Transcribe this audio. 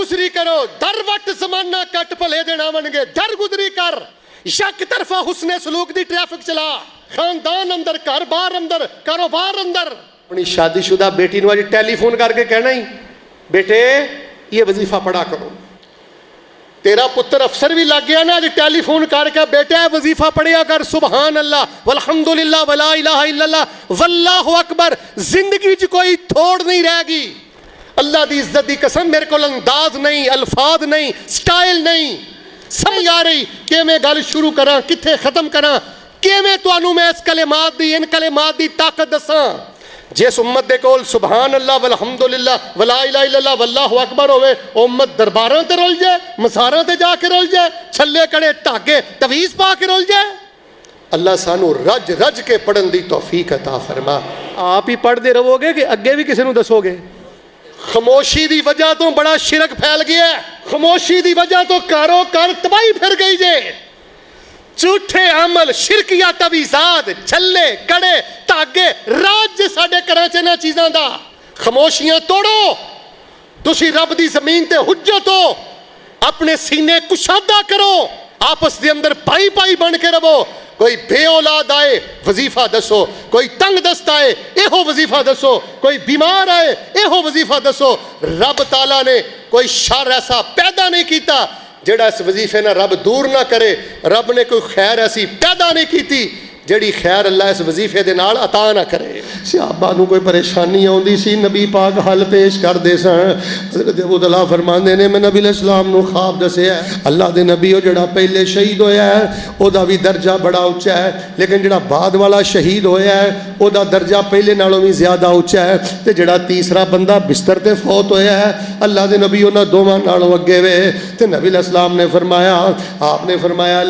गुजरी करो, दर वट जमाना कट भले दिन आवणगे, दर गुजरी कर, यक तरफा हुस्ने सलूक दी ट्रैफिक चला, खानदान अंदर, घर बार अंदर, कारोबार अंदर। अपनी शादीशुदा बेटी नूं अज टेलीफोन करके कहना ही, बेटे ये वजीफा पढ़ा करो। तेरा पुत्र अफसर भी लग गया ना, अज टेलीफोन करके बेटा वजीफा पढ़िया कर, सुबहान अल्लाह वल्हम्दुलिल्लाह वला इलाहा इल्लल्लाह वल्लाहु अकबर। जिंदगी च कोई थोड़ नहीं रहेगी। अल्लाह दी इज्जत दी कसम, मेरे को अंदाज नहीं, अल्फाज नहीं, स्टाइल नहीं समझ आ रही कि मैं गल शुरू करा किथे खत्म करा, कि मैं तुहानू मैं इस कलेमात दी, इन कलेमात दी ताकत दसां। जिस उम्मत दे कोल सुबहान अल्लाह वल्हम्दुलिल्लाह वला इलाहा इल्लल्लाह वल्लाहु अकबर होवे, उम्मत दरबारां ते रुल जाए, मसारां ते जाके रुल जाए, छल्ले कड़े धागे तवीज़ पा के रुल जाए। अल्लाह सानू रज रज के पढ़न दी तौफीक अता फरमा। आप ही पढ़ते रहोगे कि अगे भी किसी नू दसोगे? खामोशी दी वजह तो बड़ा शिरक फैल गया है। खामोशी दी वजह तो कारो कार तबाही फिर गई जे। झूठे अमल, शिरकिया तवीज़ात, छल्ले कड़े धागे राज साडे घरां च इन्हां चीज़ां दा। खामोशियां तोड़ो, तुसी रब दी ज़मीन ते हुज्जत हो, अपने सीने कुशादा करो, आपस दे अंदर भाई भाई बन के रहो। कोई बे औलाद आए वजीफा दसो, कोई तंग दस्त आए एहो वजीफा दसो, कोई बीमार आए एहो वजीफा दसो। रब ताला ने कोई शर ऐसा पैदा नहीं किया जेड़ा इस वजीफे ना रब दूर ना करे। रब ने कोई खैर ऐसी पैदा नहीं की जेड़ी खैर अल्लाह इस वजीफे दे नाल अता ना करे। सहाबा नूं कोई परेशानी आउंदी सी, नबी पाक हल पेश करदे सन। हज़रत अबू तलहा फरमांदे ने, मैं नबी अलैहिस्सलाम नूं ख्वाब दसिया, अल्लाह दे नबी ओ जिहड़ा पहले शहीद होया है ओदा भी दर्जा बड़ा उच्चा है, लेकिन जिहड़ा बाद वाला शहीद होया है ओदा दर्जा पहले नालों भी ज़्यादा उच्चा है, ते जिहड़ा तीसरा बंदा बिस्तर ते फौत होया है अल्लाह दे नबी उन्हां दोवां नालों अगे वे। ते नबी अलैहिस्सलाम ने फरमाया, आपने फरमाया